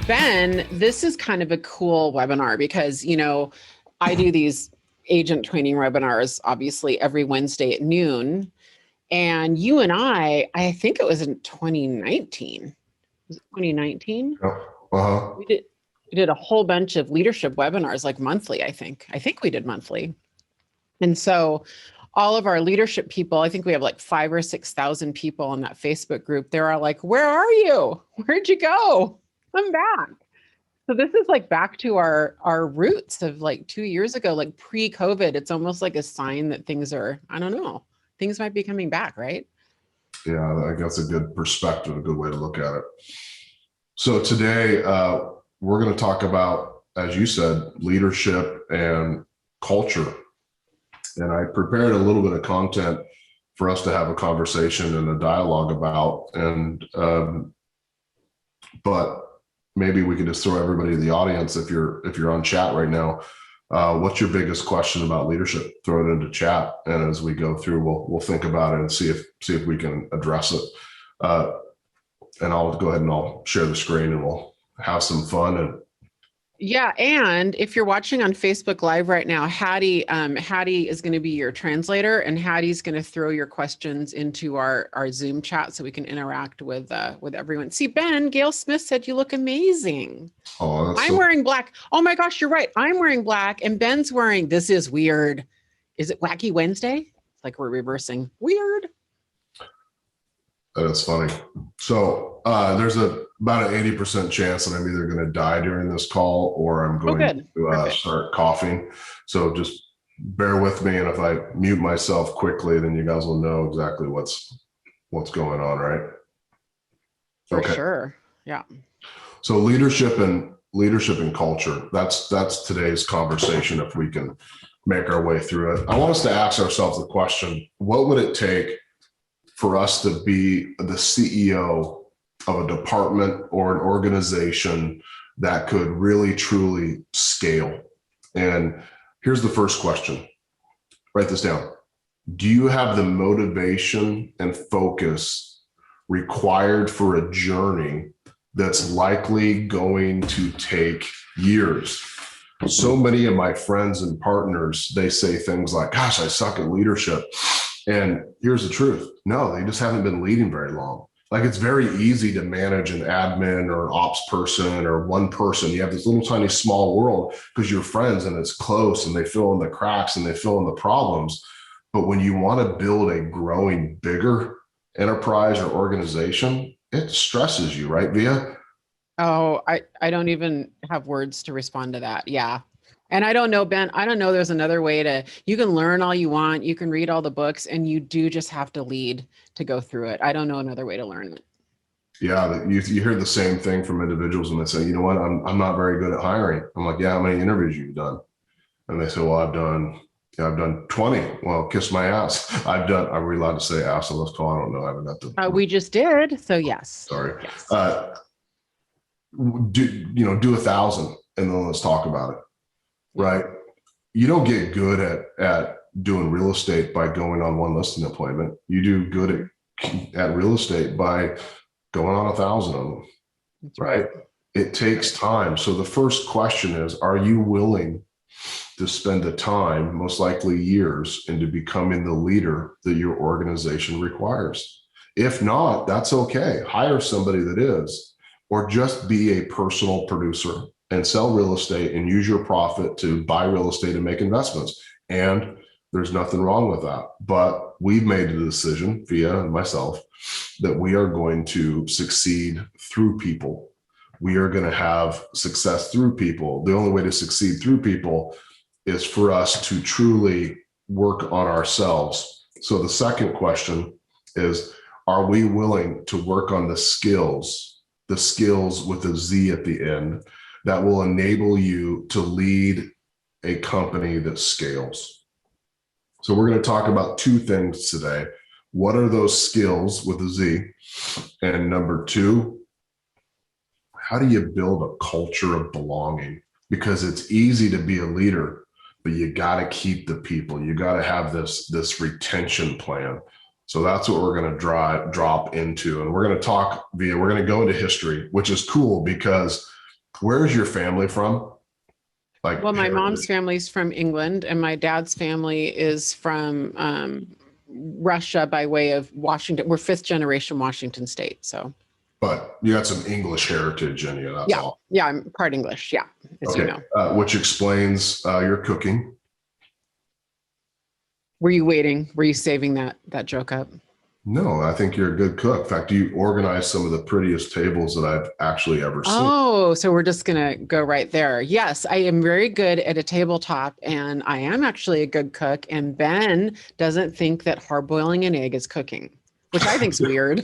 Ben, this is kind of a cool webinar because, I do these agent training webinars, obviously every Wednesday at noon. And you and I think it was in 2019. Was it 2019? Uh-huh. We did a whole bunch of leadership webinars, like monthly, I think. I think we did monthly. And so all of our leadership people, I think we have like 5,000 or 6,000 people in that Facebook group. They're all like, where are you? Where'd you go? Come back. So this is like back to our roots of like 2 years ago, like pre-COVID. It's almost like a sign that things are, I don't know, things might be coming back, right? Yeah, I guess a good perspective, a good way to look at it. So today we're going to talk about, as you said, leadership and culture. And I prepared a little bit of content for us to have a conversation and a dialogue about. But maybe we could just throw everybody in the audience, if you're on chat right now, what's your biggest question about leadership? Throw it into chat, and as we go through, we'll think about it and see if we can address it. And I'll go ahead and I'll share the screen and we'll have some fun. Yeah, and if you're watching on Facebook Live right now, Hattie is going to be your translator, and Hattie's going to throw your questions into our Zoom chat so we can interact with everyone. See, Ben, Gail Smith said you look amazing. Oh, I'm wearing black. Oh my gosh, you're right. I'm wearing black, and Ben's wearing. This is weird. Is it Wacky Wednesday? It's like we're reversing. Weird. That's funny. So there's about an 80% chance that I'm either going to die during this call or I'm going to start coughing. So just bear with me. And if I mute myself quickly, then you guys will know exactly what's going on, right? For sure. Yeah. So leadership and culture. That's today's conversation, if we can make our way through it. I want us to ask ourselves the question, what would it take for us to be the CEO of a department or an organization that could really, truly scale? And here's the first question. Write this down. Do you have the motivation and focus required for a journey that's likely going to take years? So many of my friends and partners, they say things like, gosh, I suck at leadership. And here's the truth. No, they just haven't been leading very long. Like, it's very easy to manage an admin or an ops person or one person. You have this little tiny small world because you're friends and it's close and they fill in the cracks and they fill in the problems. But when you want to build a growing, bigger enterprise or organization, it stresses you, right, Via? Oh, I don't even have words to respond to that. Yeah. And I don't know, Ben, I don't know. There's another way you can learn all you want. You can read all the books, and you do just have to lead to go through it. I don't know another way to learn it. Yeah. You hear the same thing from individuals when they say, you know what, I'm not very good at hiring. I'm like, yeah, how many interviews you've done? And they say, well, I've done 20. Well, kiss my ass. Are we allowed to say ass on this call? I don't know. I haven't got to. We just did. So yes. Sorry. Yes. Do 1,000 and then let's talk about it. Right. You don't get good at doing real estate by going on one listing appointment. You do good at real estate by going on 1,000 of them. That's right. It takes time. So the first question is, are you willing to spend the time, most likely years, into becoming the leader that your organization requires? If not, that's okay. Hire somebody that is, or just be a personal producer and sell real estate and use your profit to buy real estate and make investments. And there's nothing wrong with that. But we've made a decision, Via and myself, that we are going to succeed through people. We are going to have success through people. The only way to succeed through people is for us to truly work on ourselves. So the second question is, are we willing to work on the skills with a Z at the end, that will enable you to lead a company that scales? So we're going to talk about two things today. What are those skills with a Z? And number two, how do you build a culture of belonging? Because it's easy to be a leader, but you got to keep the people. You got to have this retention plan. So that's what we're going to drop into. And we're going to talk we're going to go into history, which is cool because Where is your family from? Like, Well, my mom's heritage? family's from England, and my dad's family is from Russia by way of Washington. We're fifth generation Washington State. So, But you got some English heritage in you. That's yeah. all. Yeah, I'm part English. Yeah, as you Okay. know. Which explains your cooking. Were you waiting? Were you saving that joke up? No, I think you're a good cook. In fact, you organize some of the prettiest tables that I've actually ever seen. Oh, so we're just gonna go right there. Yes, I am very good at a tabletop, and I am actually a good cook. And Ben doesn't think that hard boiling an egg is cooking, which I think is weird.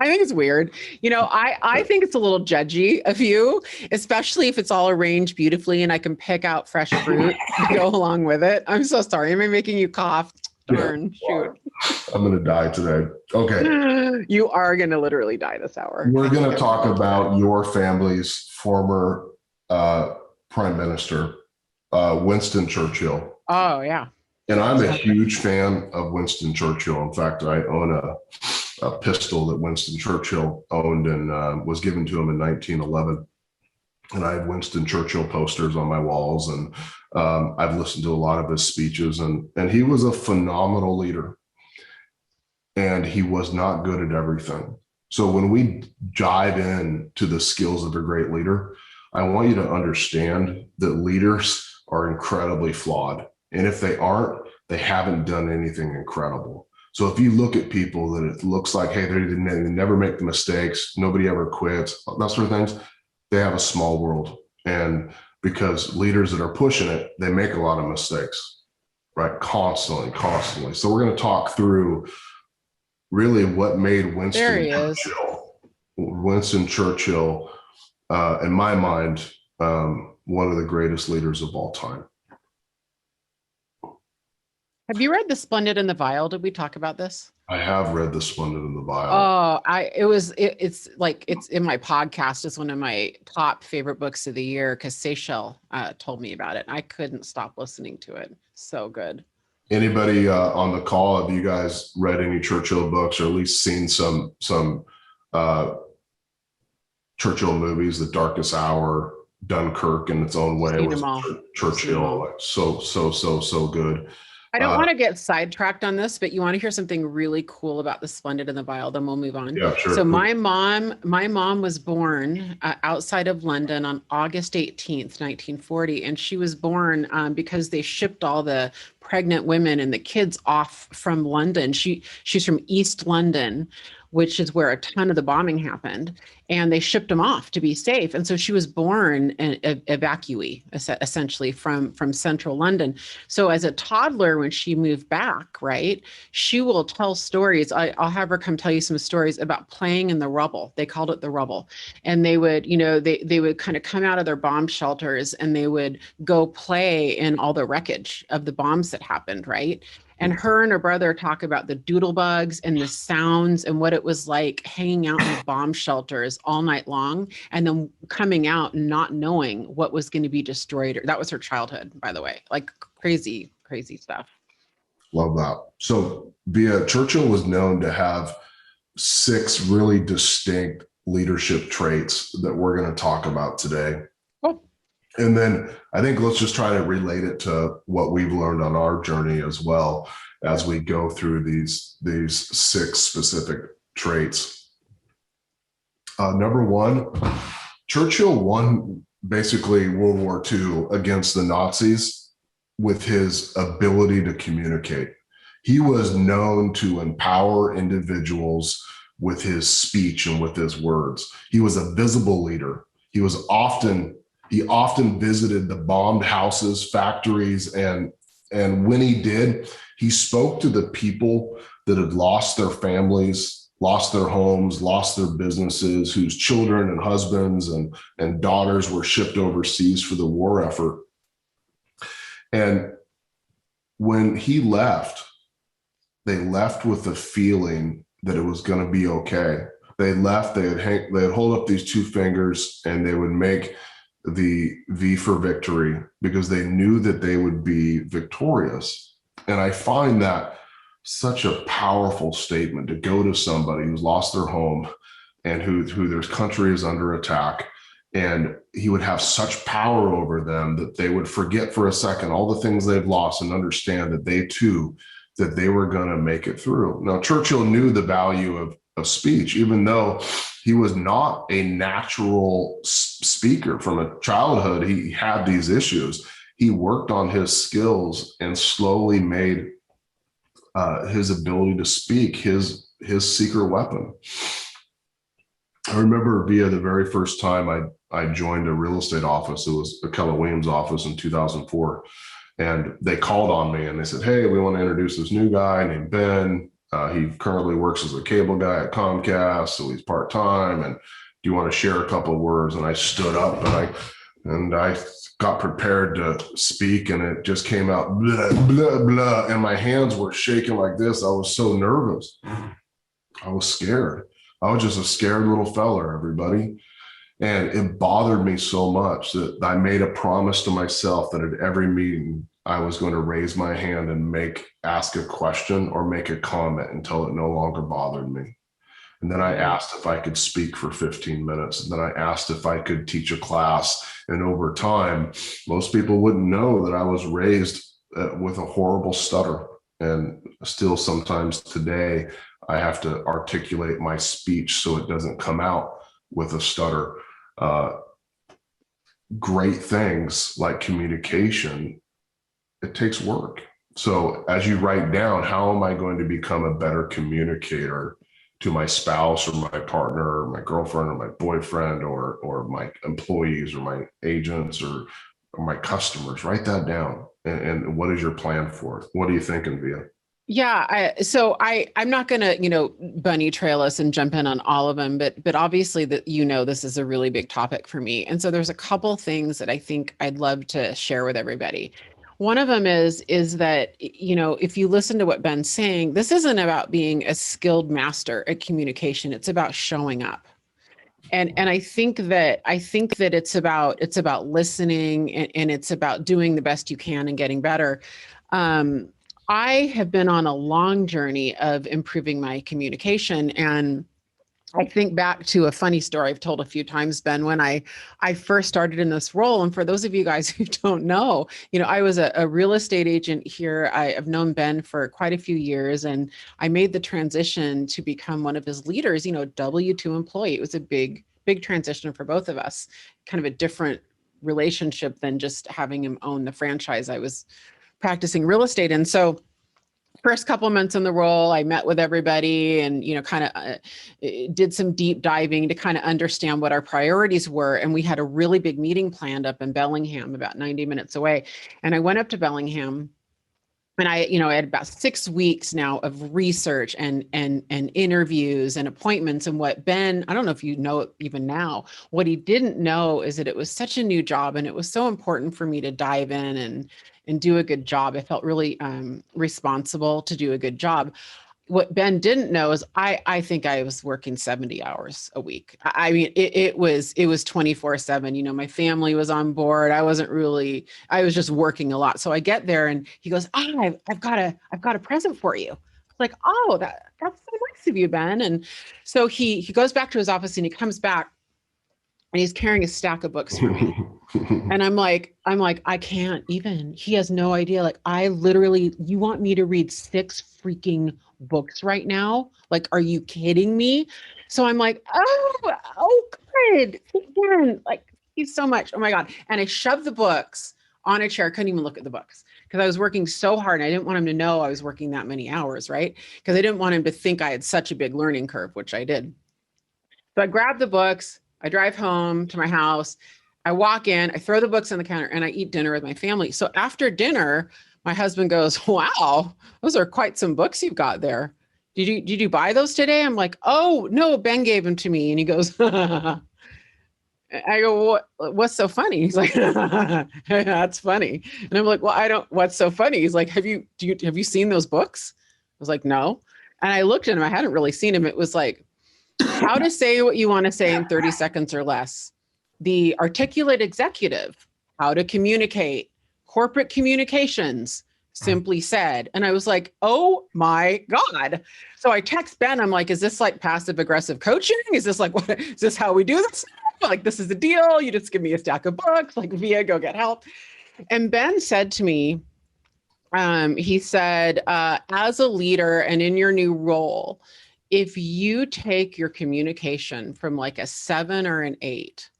I think it's weird. I think it's a little judgy of you, especially if it's all arranged beautifully and I can pick out fresh fruit to go along with it. I'm so sorry. Am I making you cough? Darn, shoot. I'm going to die today. Okay. You are going to literally die this hour. We're going to talk about your family's former prime minister, Winston Churchill. Oh, yeah. And I'm a huge fan of Winston Churchill. In fact, I own a pistol that Winston Churchill owned and was given to him in 1911. And I have Winston Churchill posters on my walls, and I've listened to a lot of his speeches, and he was a phenomenal leader, and he was not good at everything. So when we dive in to the skills of a great leader, I want you to understand that leaders are incredibly flawed. And if they aren't, they haven't done anything incredible. So if you look at people that it looks like, hey, they never make the mistakes, nobody ever quits, that sort of things, they have a small world. And because leaders that are pushing it, they make a lot of mistakes, right? Constantly. So we're going to talk through really what made Winston Churchill, in my mind, one of the greatest leaders of all time. Have you read The Splendid and the Vile? Did we talk about this? I have read The Splendid and the Vile. Oh, it's in my podcast. It's one of my top favorite books of the year because Seychelles told me about it. I couldn't stop listening to it. So good. Anybody on the call, have you guys read any Churchill books or at least seen some Churchill movies? The Darkest Hour, Dunkirk in its own way was Churchill. So good. I don't want to get sidetracked on this, but you want to hear something really cool about The Splendid and the Vile, then we'll move on. Yeah, sure. So my mom was born outside of London on August 18th, 1940. And she was born because they shipped all the pregnant women and the kids off from London. She's from East London, which is where a ton of the bombing happened. And they shipped them off to be safe. And so she was born an evacuee, essentially, from central London. So as a toddler, when she moved back, right, she will tell stories. I'll have her come tell you some stories about playing in the rubble. They called it the rubble. And they would, they would kind of come out of their bomb shelters and they would go play in all the wreckage of the bombs that happened, right? And her and her brother talk about the doodle bugs and the sounds and what it was like hanging out in the bomb shelters all night long and then coming out and not knowing what was going to be destroyed. That was her childhood, by the way, like crazy, crazy stuff. Love that. So Churchill was known to have 6 really distinct leadership traits that we're going to talk about today. Cool. And then I think let's just try to relate it to what we've learned on our journey as well as we go through these 6 specific traits. Number 1, Churchill won basically World War II against the Nazis with his ability to communicate. He was known to empower individuals with his speech and with his words. He was a visible leader. He often visited the bombed houses, factories, and when he did, he spoke to the people that had lost their families, lost their homes, lost their businesses, whose children and husbands and daughters were shipped overseas for the war effort. And when he left, they left with the feeling that it was going to be okay. They left, they'd hold up these 2 fingers and they would make the V for victory because they knew that they would be victorious. And I find that such a powerful statement to go to somebody who's lost their home and who their country is under attack And he would have such power over them that they would forget for a second all the things they've lost and understand that they too, that they were going to make it through. Now, Churchill knew the value of speech, even though he was not a natural speaker from a childhood. He had these issues. He worked on his skills and slowly made his ability to speak his secret weapon. I remember via the very first time I joined a real estate office. It was a Keller Williams office in 2004. And they called on me and they said, hey, we want to introduce this new guy named Ben. He currently works as a cable guy at Comcast, so he's part-time. And do you want to share a couple of words? And I stood up and I got prepared to speak, and it just came out blah, blah, blah. And my hands were shaking like this. I was so nervous. I was scared. I was just a scared little fella, everybody. And it bothered me so much that I made a promise to myself that at every meeting, I was going to raise my hand and ask a question or make a comment until it no longer bothered me. And then I asked if I could speak for 15 minutes. And then I asked if I could teach a class. And over time, most people wouldn't know that I was raised with a horrible stutter. And still sometimes today, I have to articulate my speech so it doesn't come out with a stutter. Great things like communication, it takes work. So as you write down, how am I going to become a better communicator to my spouse or my partner or my girlfriend or my boyfriend or my employees or my agents or my customers? Write that down. And what is your plan for it? What are you thinking, Via? Yeah. I'm not going to, bunny trail us and jump in on all of them, but obviously that, this is a really big topic for me. And so there's a couple things that I think I'd love to share with everybody. One of them is that, if you listen to what Ben's saying, this isn't about being a skilled master at communication. It's about showing up. And I think that it's about listening and it's about doing the best you can and getting better. I have been on a long journey of improving my communication. And I think back to a funny story I've told a few times, Ben, when I first started in this role. And for those of you guys who don't know, I was a real estate agent here. I've known Ben for quite a few years, and I made the transition to become one of his leaders, W-2 employee. It was a big transition for both of us, kind of a different relationship than just having him own the franchise I was practicing real estate. And so first couple of months in the role, I met with everybody and, kind of did some deep diving to kind of understand what our priorities were. And we had a really big meeting planned up in Bellingham, about 90 minutes away. And I went up to Bellingham and I had about 6 weeks now of research and interviews and appointments. And what Ben, I don't know if you know it even now, what he didn't know is that it was such a new job and it was so important for me to dive in and do a good job. I felt really responsible to do a good job. What Ben didn't know is I think I was working 70 hours a week. I mean, it was 24/7. My family was on board. I was just working a lot. So I get there and he goes, oh, I've got a present for you. Like, oh, that's so nice of you, Ben. And so he goes back to his office and he comes back and he's carrying a stack of books for me. And I'm like, I can't even. He has no idea. Like, you want me to read 6 freaking books right now? Like, are you kidding me? So I'm like, oh, good. Again, like, thank you so much. Oh my God. And I shoved the books on a chair. I couldn't even look at the books because I was working so hard. And I didn't want him to know I was working that many hours, right? Because I didn't want him to think I had such a big learning curve, which I did. So I grabbed the books. I drive home to my house. I walk in, I throw the books on the counter and I eat dinner with my family. So after dinner, my husband goes, wow, those are quite some books you've got there. Did you buy those today? I'm like, oh no, Ben gave them to me. And he goes, I go, what's so funny? He's like, that's funny. And I'm like, well, what's so funny? He's like, have you seen those books? I was like, no. And I looked at him, I hadn't really seen him. It was like, how to say what you want to say in 30 seconds or less. The Articulate Executive, How to Communicate, Corporate Communications, Simply Said. And I was like, oh my God. So I text Ben, I'm like, is this like passive aggressive coaching? Is this like, what is this how we do this? like, this is the deal. You just give me a stack of books, like, Via, go get help. And Ben said to me, he said, as a leader and in your new role, if you take your communication from like a 7 or an 8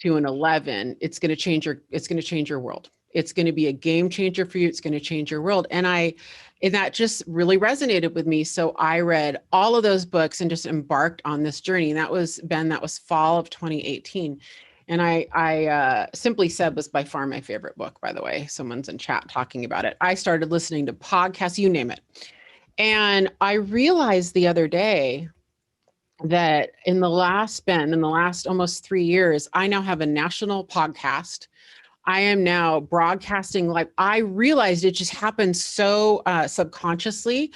to an 11, it's going to change your world. It's going to be a game changer for you. It's going to change your world. And that just really resonated with me. So I read all of those books and just embarked on this journey. And that was fall of 2018. And I Simply Said was by far my favorite book, by the way. Someone's in chat talking about it. I started listening to podcasts, you name it. And I realized the other day that in the last almost 3 years, I now have a national podcast. I am now broadcasting live. I realized it just happened so subconsciously.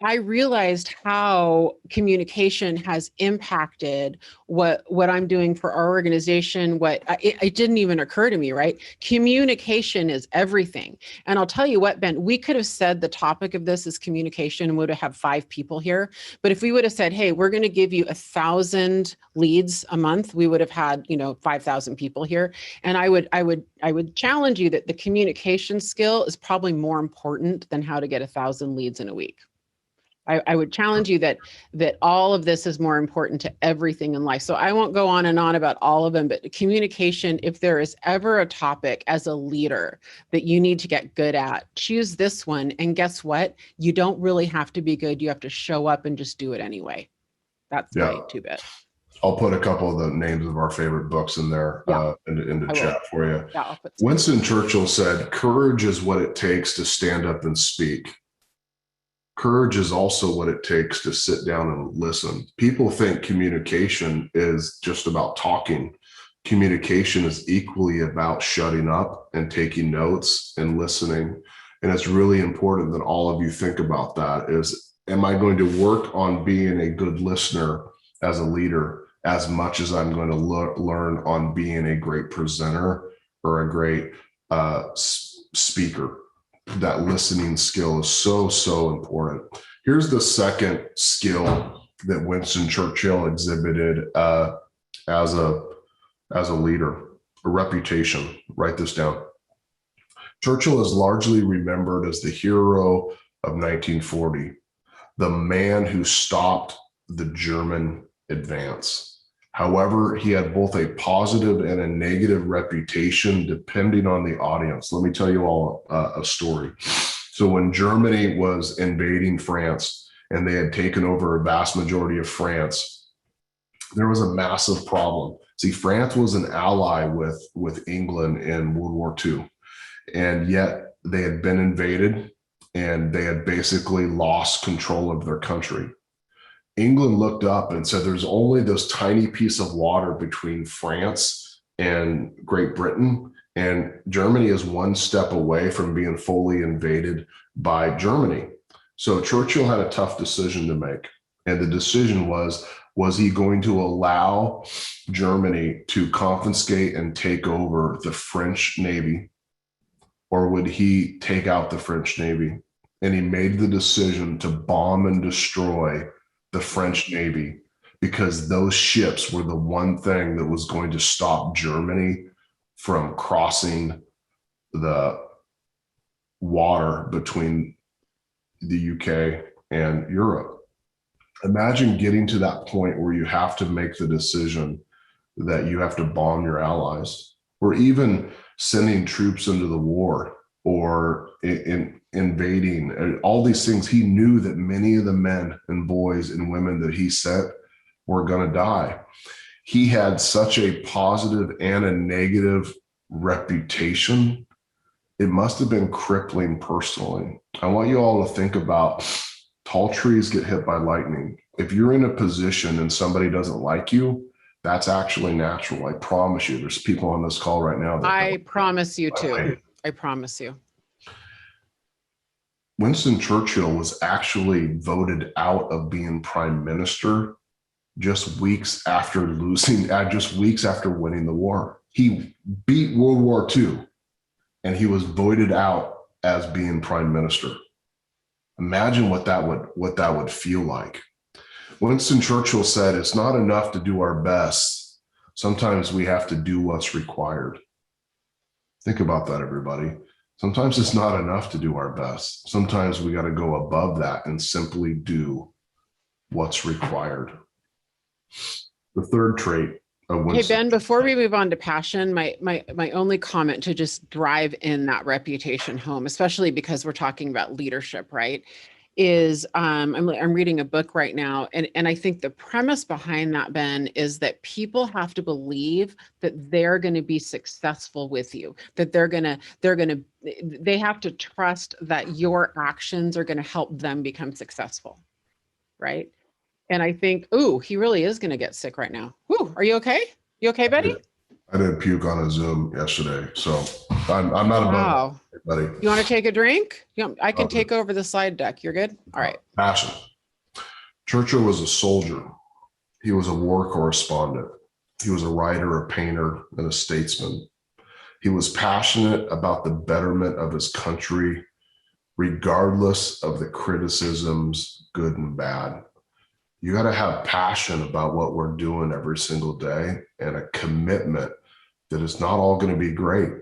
I realized how communication has impacted what I'm doing for our organization. It didn't even occur to me, right? Communication is everything. And I'll tell you what, Ben, we could have said the topic of this is communication and would have had 5 people here. But if we would have said, hey, we're going to give you 1,000 leads a month, we would have had, 5,000 people here. And I would challenge you that the communication skill is probably more important than how to get 1,000 leads in a week. I would challenge you that all of this is more important to everything in life. So I won't go on and on about all of them, but communication, if there is ever a topic as a leader that you need to get good at, choose this one. And guess what? You don't really have to be good. You have to show up and just do it anyway. That's my 2 bit. I'll put a couple of the names of our favorite books in there in the chat for you. Yeah, Winston Churchill said, courage is what it takes to stand up and speak. Courage is also what it takes to sit down and listen. People think communication is just about talking. Communication is equally about shutting up and taking notes and listening. And it's really important that all of you think about that is, am I going to work on being a good listener as a leader as much as I'm going to learn on being a great presenter or a great speaker? That listening skill is so important. Here's the second skill that Winston Churchill exhibited as a leader, a reputation. Write this down. Churchill is largely remembered as the hero of 1940, the man who stopped the German advance. However, he had both a positive and a negative reputation depending on the audience. Let me tell you all a story. So when Germany was invading France and they had taken over a vast majority of France, there was a massive problem. See, France was an ally with England in World War II, and yet they had been invaded and they had basically lost control of their country. England looked up and said, there's only this tiny piece of water between France and Great Britain, and Germany is one step away from being fully invaded by Germany. So Churchill had a tough decision to make. And the decision was he going to allow Germany to confiscate and take over the French Navy, or would he take out the French Navy? And he made the decision to bomb and destroy the French Navy, because those ships were the one thing that was going to stop Germany from crossing the water between the UK and Europe. Imagine getting to that point where you have to make the decision that you have to bomb your allies, or even sending troops into the war, or invading, and all these things. He knew that many of the men and boys and women that he sent were going to die. He had such a positive and a negative reputation. It must have been crippling personally. I want you all to think about tall trees get hit by lightning. If you're in a position and somebody doesn't like you, that's actually natural. I promise you. There's people on this call right now. I promise you too. I promise you. Winston Churchill was actually voted out of being prime minister just weeks after winning the war. He beat World War II and he was voted out as being prime minister. Imagine what that would feel like. Winston Churchill said, it's not enough to do our best. Sometimes we have to do what's required. Think about that, everybody. Sometimes it's not enough to do our best. Sometimes we got to go above that and simply do what's required. The third trait of Hey, Ben, before we move on to passion, my only comment to just drive in that reputation home, especially because we're talking about leadership, right? Is I'm reading a book right now, and I think the premise behind that, Ben, is that people have to believe that they're going to be successful with you, that they have to trust that your actions are going to help them become successful, right? And I think, ooh, he really is going to get sick right now. Whew, are you okay? You okay, buddy? I did puke on a Zoom yesterday, so I'm not above it, buddy. You want to take a drink? I can take over the slide deck. You're good? All right. Passion. Churchill was a soldier. He was a war correspondent. He was a writer, a painter, and a statesman. He was passionate about the betterment of his country, regardless of the criticisms, good and bad. You got to have passion about what we're doing every single day and a commitment that it's not all going to be great.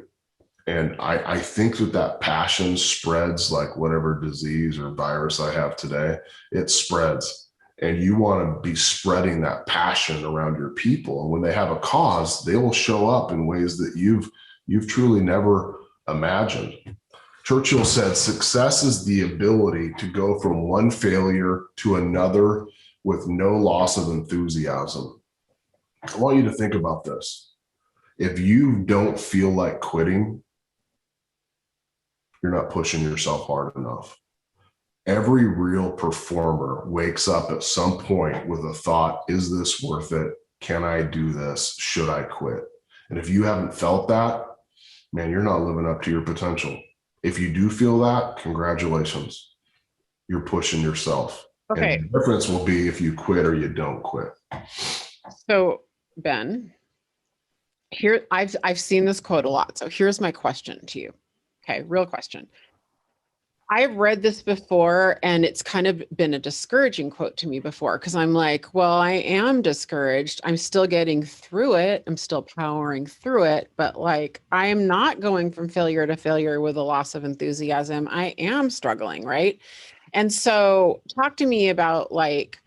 And I think that passion spreads like whatever disease or virus I have today, it spreads. And you want to be spreading that passion around your people. And when they have a cause, they will show up in ways that you've truly never imagined. Churchill said, success is the ability to go from one failure to another with no loss of enthusiasm. I want you to think about this. If you don't feel like quitting, you're not pushing yourself hard enough. Every real performer wakes up at some point with a thought, is this worth it? Can I do this? Should I quit? And if you haven't felt that, man, you're not living up to your potential. If you do feel that, congratulations. You're pushing yourself. Okay. And the difference will be if you quit or you don't quit. So, Ben, here I've seen this quote a lot. So here's my question to you. Okay, real question. I've read this before, and it's kind of been a discouraging quote to me before, because I'm like, well, I am discouraged. I'm still getting through it. I'm still powering through it. But like, I am not going from failure to failure with a loss of enthusiasm. I am struggling, right? And so talk to me about, like,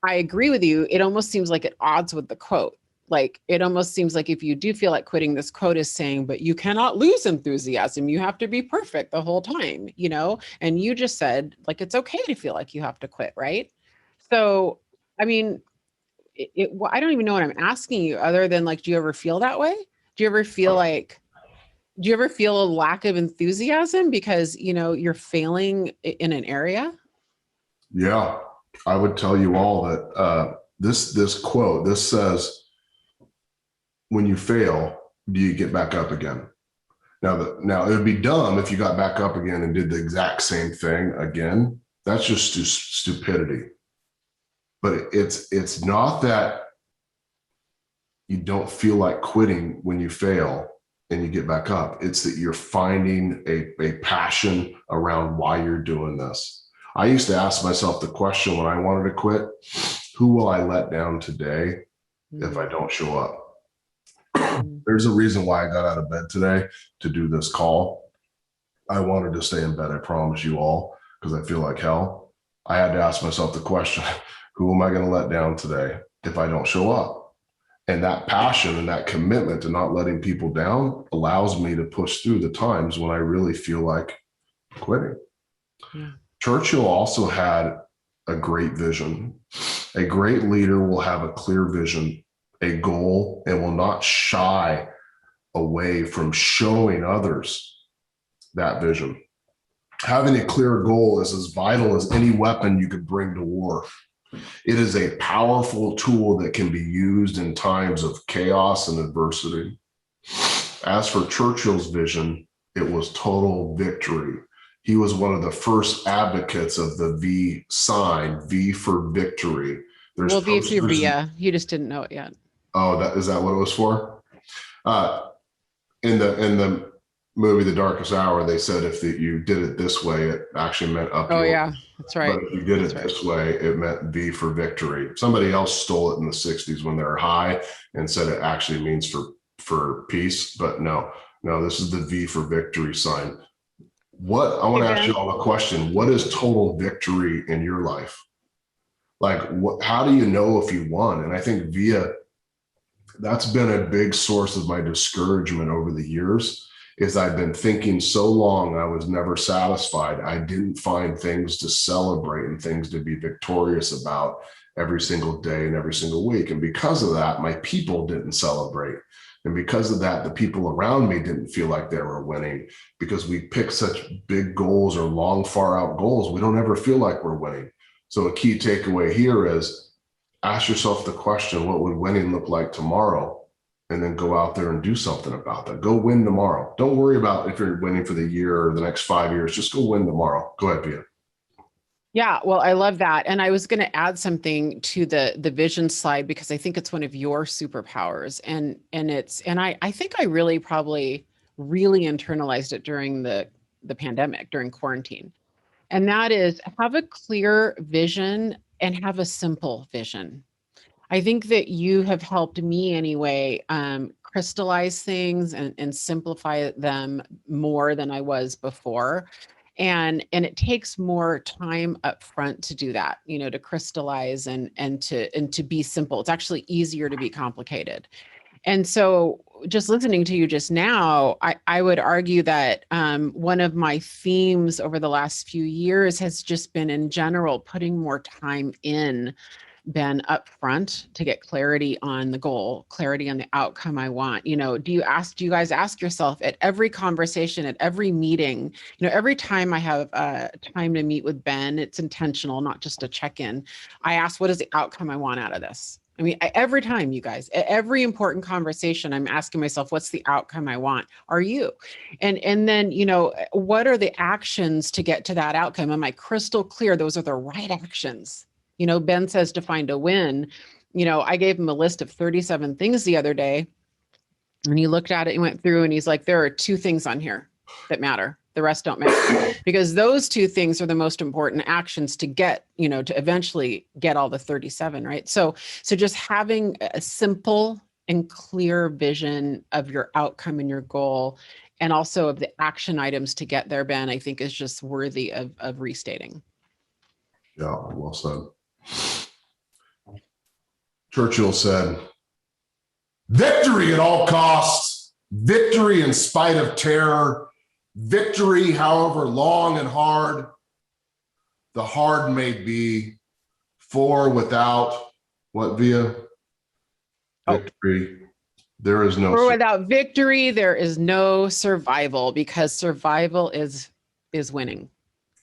I agree with you. It almost seems like at odds with the quote. Like, it almost seems like if you do feel like quitting, this quote is saying, but you cannot lose enthusiasm. You have to be perfect the whole time, you know? And you just said, like, it's okay to feel like you have to quit, right? So, I mean, I don't even know what I'm asking you other than, like, do you ever feel that way? Do you ever feel a lack of enthusiasm because, you know, you're failing in an area? Yeah, I would tell you all that this quote, this says, when you fail, do you get back up again? Now it would be dumb if you got back up again and did the exact same thing again. That's just stupidity. But it's not that you don't feel like quitting when you fail and you get back up. It's that you're finding a passion around why you're doing this. I used to ask myself the question when I wanted to quit, who will I let down today if I don't show up? There's a reason why I got out of bed today to do this call. I wanted to stay in bed, I promise you all, because I feel like hell. I had to ask myself the question, who am I going to let down today if I don't show up? And that passion and that commitment to not letting people down allows me to push through the times when I really feel like quitting. Yeah. Churchill also had a great vision. A great leader will have a clear vision, a goal, and will not shy away from showing others that vision. Having a clear goal is as vital as any weapon you could bring to war. It is a powerful tool that can be used in times of chaos and adversity. As for Churchill's vision, it was total victory. He was one of the first advocates of the V sign, V for victory. Well, V for Via. You just didn't know it yet. Oh, is that what it was for? In the movie The Darkest Hour, they said if you did it this way, it actually meant up Oh yours. yeah, that's right. But if you did That's it right. this way, it meant V for victory. Somebody else stole it in the 60s when they were high and said it actually means for peace. But no, this is the V for victory sign. What I Hey, want to ask you Ben. all a question. What is total victory in your life? Like, how do you know if you won? And I think that's been a big source of my discouragement over the years, is I've been thinking so long I was never satisfied. I didn't find things to celebrate and things to be victorious about every single day and every single week. And because of that, my people didn't celebrate. And because of that, the people around me didn't feel like they were winning, because we pick such big goals or long, far out goals. We don't ever feel like we're winning. So a key takeaway here is ask yourself the question, what would winning look like tomorrow? And then go out there and do something about that. Go win tomorrow. Don't worry about if you're winning for the year or the next 5 years. Just go win tomorrow. Go ahead, Pia. Yeah, well, I love that. And I was going to add something to the vision slide, because I think it's one of your superpowers. And I think I really probably really internalized it during the pandemic, during quarantine. And that is, have a clear vision and have a simple vision. I think that you have helped me anyway, crystallize things and simplify them more than I was before. And it takes more time up front to do that, to crystallize and to be simple. It's actually easier to be complicated. And so just listening to you just now, I would argue that one of my themes over the last few years has just been, in general, putting more time in, been upfront, to get clarity on the goal, clarity on the outcome I want. Do you guys ask yourself at every conversation, at every meeting, every time I have time to meet with Ben, it's intentional, not just a check-in. I ask, what is the outcome I want out of this? I mean, every time, you guys, every important conversation, I'm asking myself, what's the outcome I want? Are you? And then, what are the actions to get to that outcome? Am I crystal clear those are the right actions? Ben says to find a win. I gave him a list of 37 things the other day, and he looked at it and went through, and he's like, there are 2 things on here that matter. The rest don't matter, because those 2 things are the most important actions to get, to eventually get all the 37, right? So just having a simple and clear vision of your outcome and your goal, and also of the action items to get there, Ben, I think is just worthy of restating. Yeah, well said. Churchill said, victory at all costs, victory in spite of terror, victory, however long and hard the hard may be, for without what, Via? Victory. There is no. For without victory, there is no survival, because survival is winning.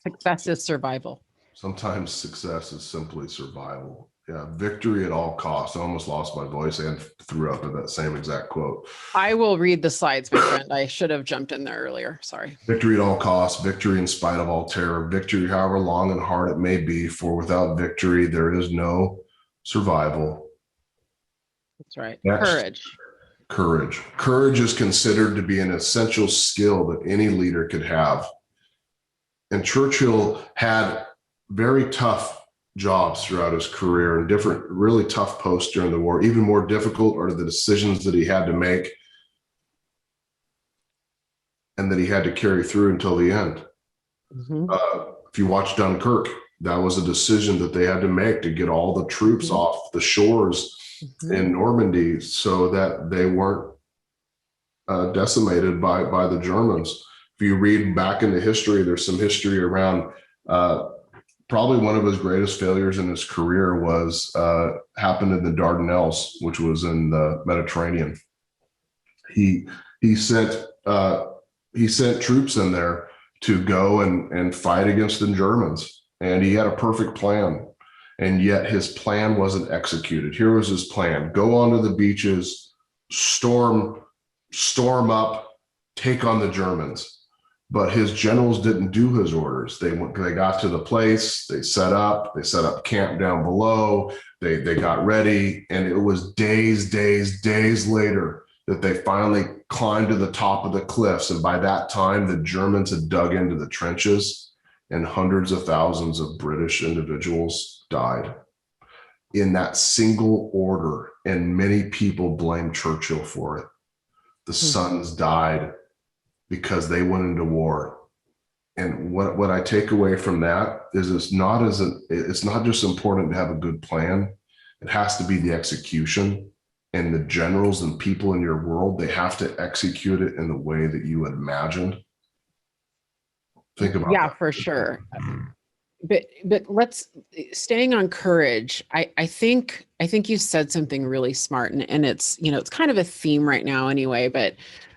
Success is survival. Sometimes success is simply survival. Yeah, victory at all costs. I almost lost my voice and threw up at that same exact quote. I will read the slides, my friend. I should have jumped in there earlier. Sorry. Victory at all costs, victory in spite of all terror, victory however long and hard it may be, for without victory, there is no survival. That's right. Next. Courage. Courage is considered to be an essential skill that any leader could have. And Churchill had very tough jobs throughout his career, and different really tough posts during the war. Even more difficult are the decisions that he had to make and that he had to carry through until the end. Mm-hmm. If you watch Dunkirk, that was a decision that they had to make to get all the troops mm-hmm. off the shores mm-hmm. in Normandy so that they weren't decimated by the Germans. If you read back into history, there's some history around probably one of his greatest failures in his career was happened in the Dardanelles, which was in the Mediterranean. He sent troops in there to go and fight against the Germans, and he had a perfect plan, and yet his plan wasn't executed. Here was his plan: go onto the beaches, storm up, take on the Germans. But his generals didn't do his orders. They got to the place, they set up camp down below, they got ready, and it was days later that they finally climbed to the top of the cliffs. And by that time, the Germans had dug into the trenches and hundreds of thousands of British individuals died in that single order. And many people blame Churchill for it. The sons died because they went into war. And what I take away from that is it's not just important to have a good plan. It has to be the execution, and the generals and people in your world, they have to execute it in the way that you had imagined. Think about that. For sure. But staying on courage. I think you said something really smart, and it's, it's kind of a theme right now anyway, but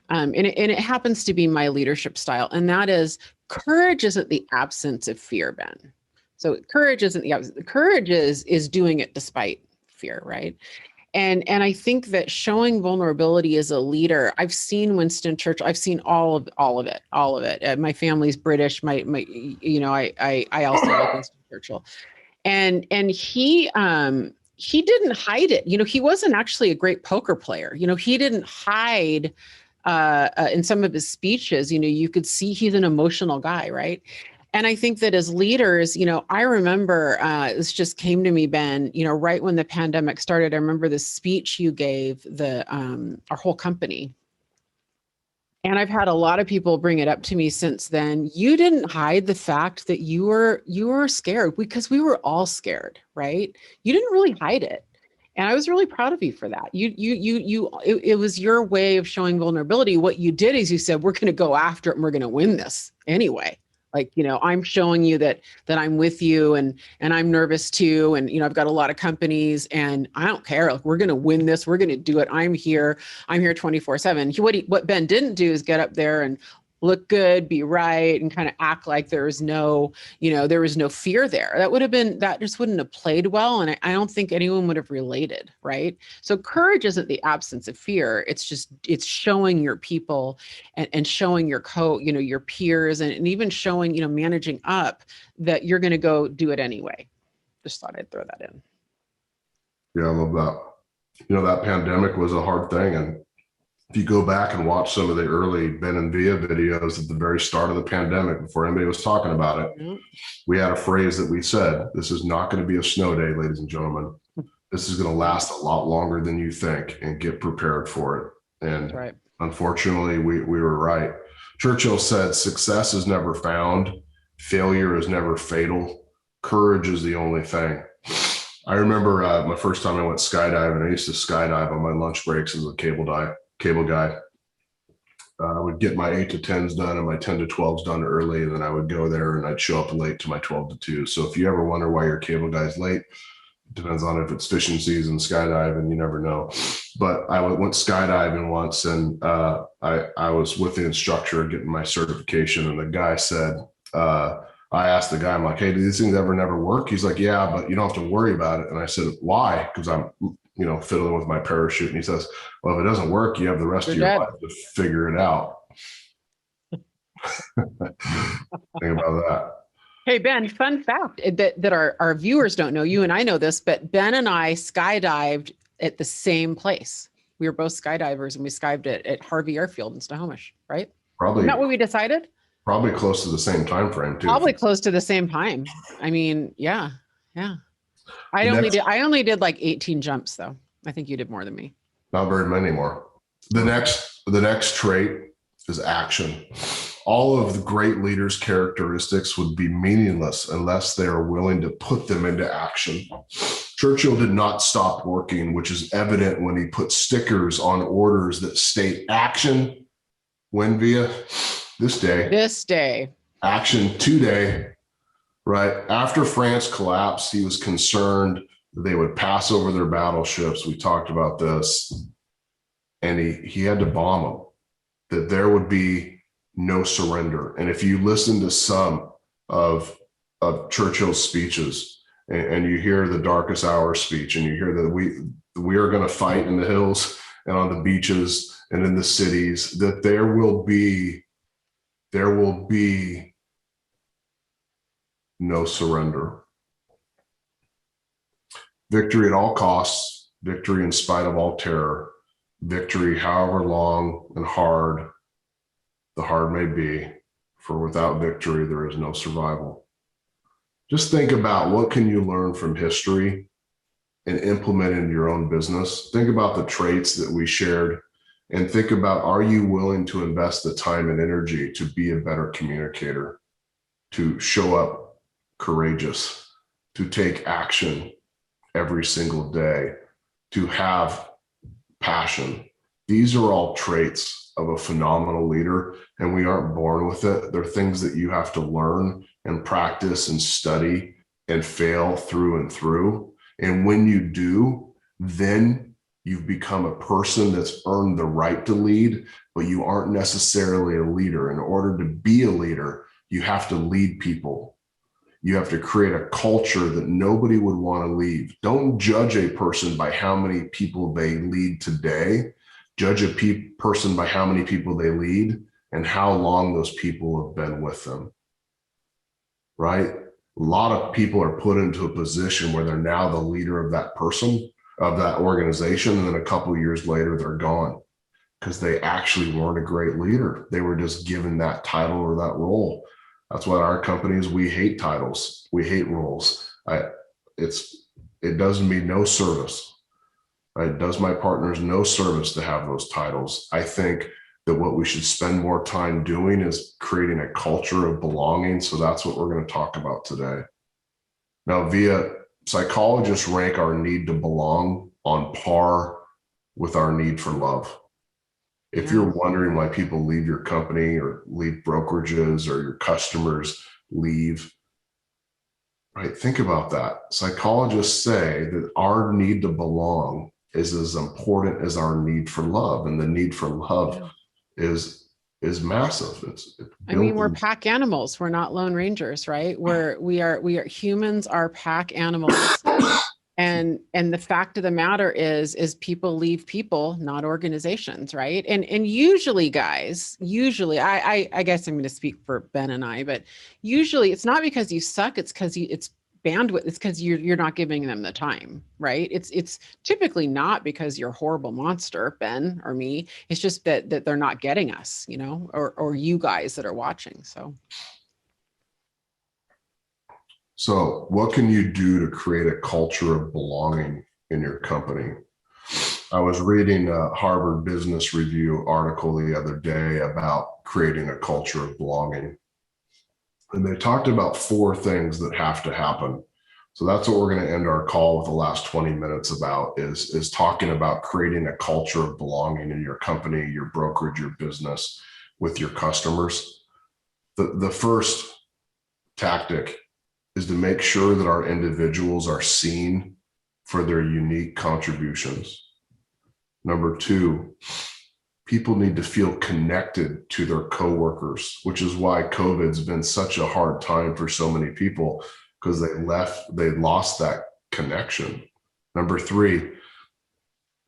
and it happens to be my leadership style. And that is, courage isn't the absence of fear, Ben. So courage isn't the absence. Courage is doing it despite fear, right? And I think that showing vulnerability as a leader, I've seen Winston Churchill. I've seen all of it. My family's British. I also like Winston Churchill, and he didn't hide it. He wasn't actually a great poker player. He didn't hide in some of his speeches. You could see he's an emotional guy, right? And I think that as leaders, I remember, this just came to me, Ben, right when the pandemic started. I remember the speech you gave our whole company. And I've had a lot of people bring it up to me since then. You didn't hide the fact that you were scared, because we were all scared, right? You didn't really hide it. And I was really proud of you for that. It was your way of showing vulnerability. What you did is you said, we're going to go after it and we're going to win this anyway. Like, I'm showing you that I'm with you, and I'm nervous too. And, I've got a lot of companies, and I don't care. Like, we're going to win this. We're going to do it. I'm here 24/7. What Ben didn't do is get up there and look good, be right, and kind of act like there was no fear there. That just wouldn't have played well. And I don't think anyone would have related, right? So courage isn't the absence of fear. It's showing your people and showing your your peers, and even showing, managing up, that you're going to go do it anyway. Just thought I'd throw that in. Yeah, I love that. That pandemic was a hard thing. And if you go back and watch some of the early Ben and Via videos at the very start of the pandemic, before anybody was talking about it, we had a phrase that we said: this is not going to be a snow day, ladies and gentlemen. This is going to last a lot longer than you think, and get prepared for it. And right. Unfortunately, we were right. Churchill said, success is never found. Failure is never fatal. Courage is the only thing. I remember my first time I went skydiving. I used to skydive on my lunch breaks as a cable guy. I would get my 8 to 10s done and my 10 to 12s done early, and then I would go there and I'd show up late to my 12 to 2. So if you ever wonder why your cable guy's late, it depends on if it's fishing season, skydiving, you never know. But I went skydiving once, and I was with the instructor getting my certification, and the guy said, I asked the guy, I'm like, hey, do these things never work? He's like, yeah, but you don't have to worry about it. And I said, why? Because I'm fiddling with my parachute. And he says, well, if it doesn't work, you have the rest of your life to figure it out. Think about that. Hey, Ben, fun fact that our viewers don't know, you and I know this, but Ben and I skydived at the same place. We were both skydivers, and we skydived at Harvey Airfield in Snohomish, right? Probably. Isn't that what we decided? Probably close to the same time frame too. Probably close to the same time. I mean, yeah. I only did like 18 jumps though. I think you did more than me. Not very many more. The next trait is action. All of the great leaders' characteristics would be meaningless unless they are willing to put them into action. Churchill did not stop working, which is evident when he put stickers on orders that state action. When via this day, action today, right? After France collapsed, he was concerned that they would pass over their battleships. We talked about this, and he had to bomb them, that there would be no surrender. And if you listen to some of Churchill's speeches, and you hear the darkest hour speech, and you hear that we are going to fight in the hills and on the beaches and in the cities, that there will be no surrender. Victory at all costs, victory in spite of all terror, victory, however long and hard the hard may be, for without victory, there is no survival. Just think about what can you learn from history and implement in your own business. Think about the traits that we shared and think about, are you willing to invest the time and energy to be a better communicator, to show up courageous, to take action every single day, to have passion? These are all traits of a phenomenal leader, and we aren't born with it. They're things that you have to learn and practice and study and fail through and through. And when you do, then you've become a person that's earned the right to lead, but you aren't necessarily a leader. In order to be a leader, you have to lead people. You have to create a culture that nobody would want to leave. Don't judge a person by how many people they lead today. Judge a person by how many people they lead and how long those people have been with them, right? A lot of people are put into a position where they're now the leader of that person, of that organization, and then a couple of years later, they're gone because they actually weren't a great leader. They were just given that title or that role. That's why our companies, we hate titles. We hate roles. It does me no service. It does my partners no service to have those titles. I think that what we should spend more time doing is creating a culture of belonging. So that's what we're going to talk about today. Now, psychologists rank our need to belong on par with our need for love. If you're wondering why people leave your company or leave brokerages or your customers leave, right? Think about that. Psychologists say that our need to belong is as important as our need for love, and the need for love is massive. I mean, we're pack animals. We're not lone rangers, right? We are humans are pack animals. And the fact of the matter is people leave people, not organizations, right? And usually, guys, I guess I'm going to speak for Ben and I, but usually it's not because you suck. It's because it's bandwidth. It's because you're not giving them the time, right? It's typically not because you're a horrible monster, Ben or me. It's just that they're not getting us, or you guys that are watching. So what can you do to create a culture of belonging in your company? I was reading a Harvard Business Review article the other day about creating a culture of belonging. And they talked about 4 things that have to happen. So that's what we're going to end our call with the last 20 minutes about is talking about creating a culture of belonging in your company, your brokerage, your business, with your customers. The first tactic is to make sure that our individuals are seen for their unique contributions. Number 2, people need to feel connected to their coworkers, which is why COVID's been such a hard time for so many people, because they lost that connection. Number 3,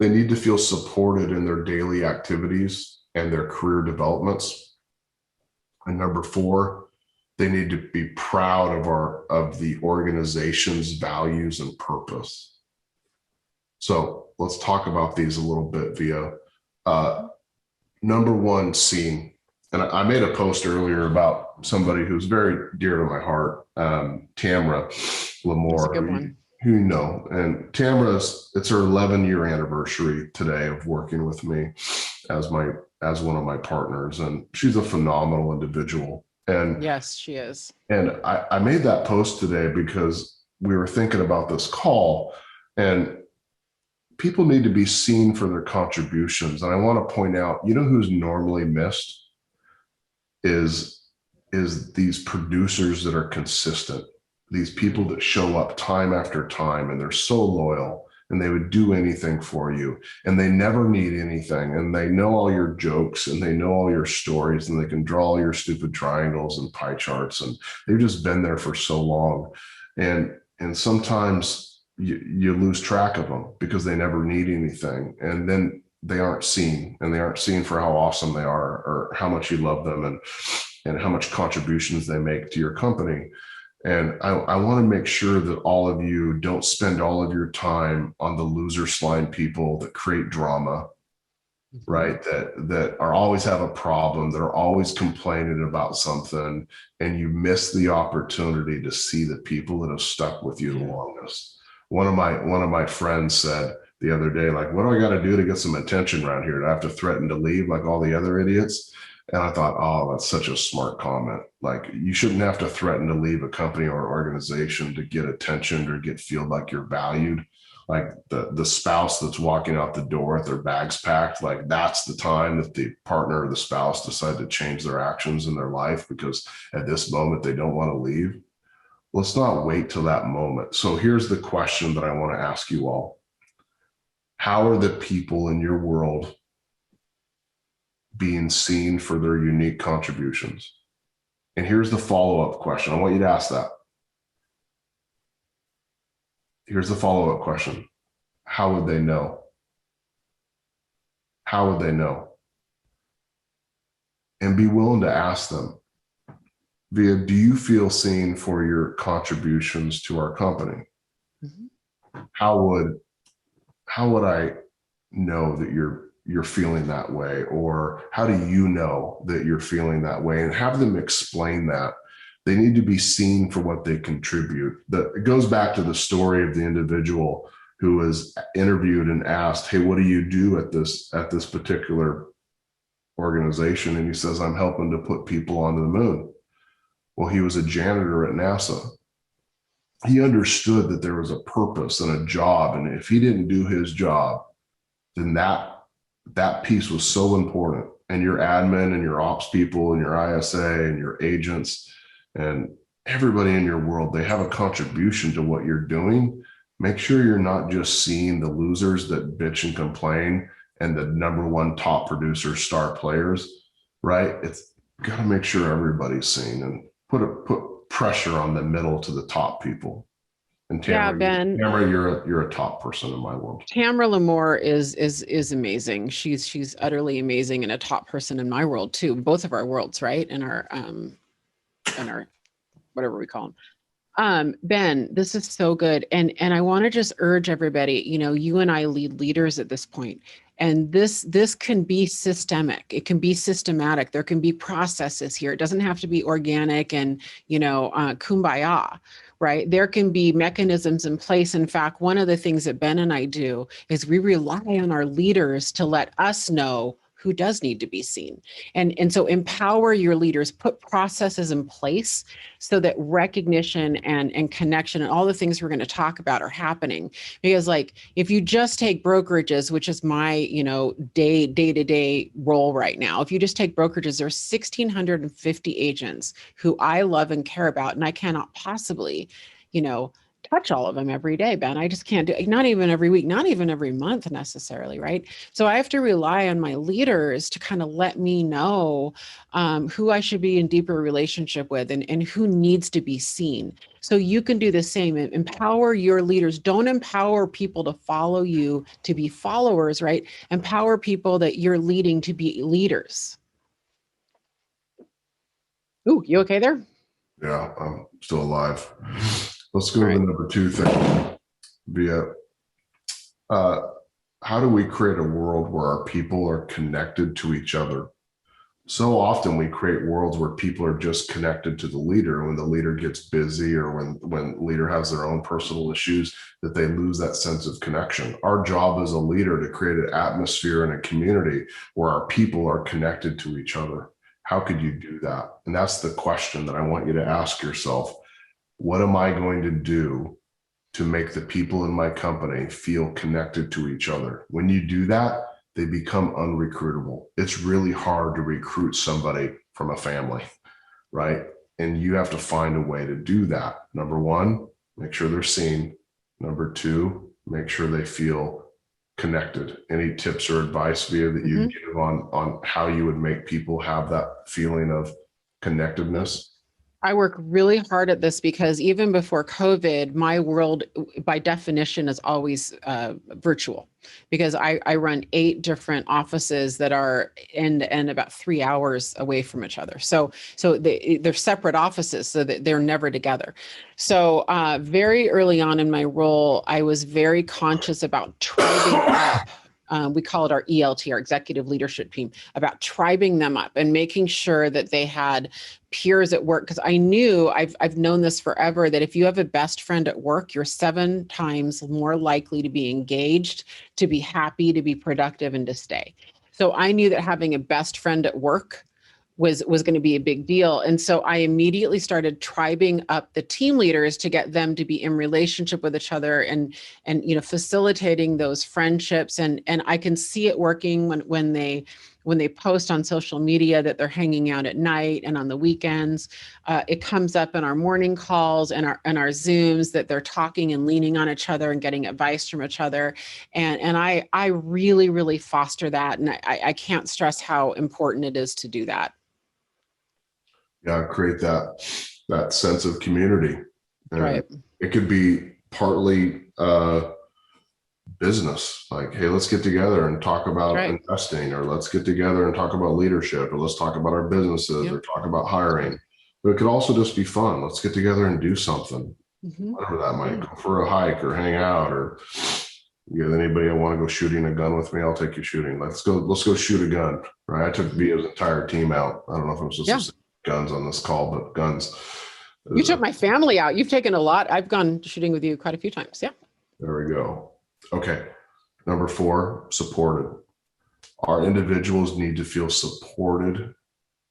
they need to feel supported in their daily activities and their career developments. And number 4, they need to be proud of the organization's values and purpose. So let's talk about these a little bit, Via. Number 1, seen. And I made a post earlier about somebody who's very dear to my heart, Tamara Lamore, who you know. And Tamara's, it's her 11-year anniversary today of working with me as one of my partners. And she's a phenomenal individual. And yes, she is. And I made that post today because we were thinking about this call, and people need to be seen for their contributions. And I want to point out, who's normally missed is these producers that are consistent, these people that show up time after time, and they're so loyal, and they would do anything for you, and they never need anything, and they know all your jokes, and they know all your stories, and they can draw all your stupid triangles and pie charts, and they've just been there for so long. And sometimes you lose track of them because they never need anything, and then they aren't seen, and they aren't seen for how awesome they are or how much you love them and how much contributions they make to your company. And I want to make sure that all of you don't spend all of your time on the loser slime people that create drama right? That are always have a problem, that are always complaining about something, and you miss the opportunity to see the people that have stuck with you the longest. One of my friends said the other day, like, what do I got to do to get some attention around here? Do I have to threaten to leave like all the other idiots? And I thought, oh, that's such a smart comment. Like, you shouldn't have to threaten to leave a company or organization to get attention or feel like you're valued. Like the spouse that's walking out the door with their bags packed, like that's the time that the partner or the spouse decide to change their actions in their life because at this moment they don't want to leave. Let's not wait till that moment. So here's the question that I want to ask you all. How are the people in your world being seen for their unique contributions? And here's the follow-up question. I want you to ask that. Here's the follow-up question. How would they know? How would they know? And be willing to ask them, Via, do you feel seen for your contributions to our company? Mm-hmm. How would I know that you're feeling that way? Or how do you know that you're feeling that way? And have them explain that. They need to be seen for what they contribute. It goes back to the story of the individual who was interviewed and asked, hey, what do you do at this particular organization? And he says, I'm helping to put people onto the moon. Well, he was a janitor at NASA. He understood that there was a purpose and a job. And if he didn't do his job, then that piece was so important. And your admin and your ops people and your ISA and your agents and everybody in your world, they have a contribution to what you're doing. Make sure you're not just seeing the losers that bitch and complain and the number one top producer star players, right? It's got to make sure everybody's seen and put pressure on the middle to the top people. And Tamara, Ben, you're a top person in my world. Tamara Lamore is amazing. She's utterly amazing and a top person in my world too. Both of our worlds, right? In our whatever we call them. Ben, this is so good. And I want to just urge everybody, you and I lead leaders at this point, and this can be systemic. It can be systematic. There can be processes here. It doesn't have to be organic and, kumbaya, right? There can be mechanisms in place. In fact, one of the things that Ben and I do is we rely on our leaders to let us know who does need to be seen. And so empower your leaders, put processes in place so that recognition and connection and all the things we're going to talk about are happening. Because like, if you just take brokerages, which is my, day-to-day role right now, if you just take brokerages, there's 1,650 agents who I love and care about, and I cannot possibly, touch all of them every day, Ben. I just can't do it. Not even every week, not even every month necessarily, right? So I have to rely on my leaders to kind of let me know who I should be in deeper relationship with and who needs to be seen. So you can do the same. Empower your leaders. Don't empower people to follow you to be followers, right? Empower people that you're leading to be leaders. Ooh, you okay there? Yeah, I'm still alive. Let's go to the number 2 thing. Via, how do we create a world where our people are connected to each other? So often we create worlds where people are just connected to the leader when the leader gets busy or when leader has their own personal issues, that they lose that sense of connection. Our job as a leader to create an atmosphere and a community where our people are connected to each other. How could you do that? And that's the question that I want you to ask yourself. What am I going to do to make the people in my company feel connected to each other? When you do that, they become unrecruitable. It's really hard to recruit somebody from a family, right? And you have to find a way to do that. Number 1, make sure they're seen. Number 2, make sure they feel connected. Any tips or advice, Via, that you give on how you would make people have that feeling of connectedness? I work really hard at this because even before COVID, my world by definition is always virtual, because I run 8 different offices that are end to end about 3 hours away from each other. So they're separate offices, so that they're never together. So very early on in my role, I was very conscious about tribing up we call it our ELT, our executive leadership team, about tribing them up and making sure that they had peers at work. Because I knew, I've known this forever, that if you have a best friend at work, you're 7 times more likely to be engaged, to be happy, to be productive, and to stay. So I knew that having a best friend at work was going to be a big deal. And so I immediately started tribing up the team leaders to get them to be in relationship with each other, and facilitating those friendships. And I can see it working when they post on social media that they're hanging out at night and on the weekends. It comes up in our morning calls and our Zooms that they're talking and leaning on each other and getting advice from each other. And I really, really foster that. And I can't stress how important it is to do that. Yeah, create that sense of community. Right. It could be partly business, like, hey, let's get together and talk about investing, or let's get together and talk about leadership, or let's talk about our businesses, or talk about hiring. But it could also just be fun. Let's get together and do something, whatever that might. Go for a hike or hang out, or anybody want to go shooting a gun with me? I'll take you shooting. Let's go shoot a gun. Right. I took Via's entire team out. I don't know if I'm supposed to say guns on this call, but guns. You took my family out. You've taken a lot. I've gone shooting with you quite a few times. Yeah. There we go. Okay. Number 4, supported. Our individuals need to feel supported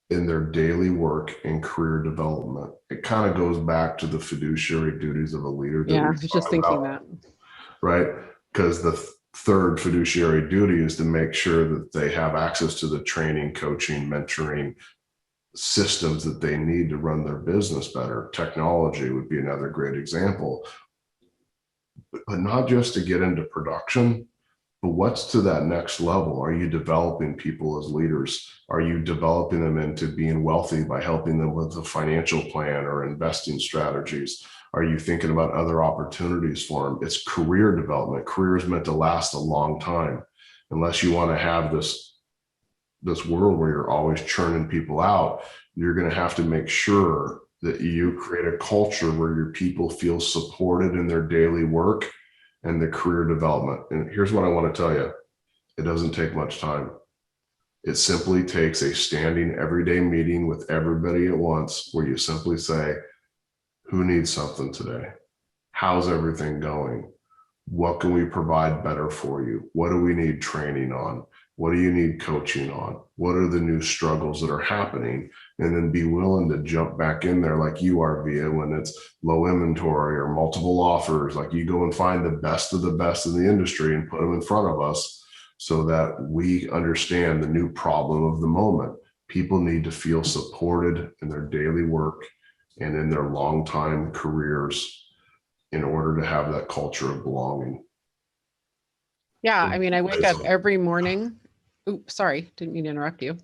in their daily work and career development. It kind of goes back to the fiduciary duties of a leader. Yeah, I was just thinking that. Right. Because the third fiduciary duty is to make sure that they have access to the training, coaching, mentoring systems that they need to run their business better. Technology would be another great example, but not just to get into production, but what's to that next level? Are you developing people as leaders? Are you developing them into being wealthy by helping them with a financial plan or investing strategies? Are you thinking about other opportunities for them? It's career development. Career is meant to last a long time, unless you want to have this world where you're always churning people out. You're going to have to make sure that you create a culture where your people feel supported in their daily work and the career development. And here's what I want to tell you. It doesn't take much time. It simply takes a standing everyday meeting with everybody at once, where you simply say, who needs something today? How's everything going? What can we provide better for you? What do we need training on? What do you need coaching on? What are the new struggles that are happening? And then be willing to jump back in there like you are, Via, when it's low inventory or multiple offers. Like, you go and find the best of the best in the industry and put them in front of us, so that we understand the new problem of the moment. People need to feel supported in their daily work and in their long-time careers in order to have that culture of belonging. Yeah, I mean, I wake up every morning. Oops, sorry, didn't mean to interrupt you.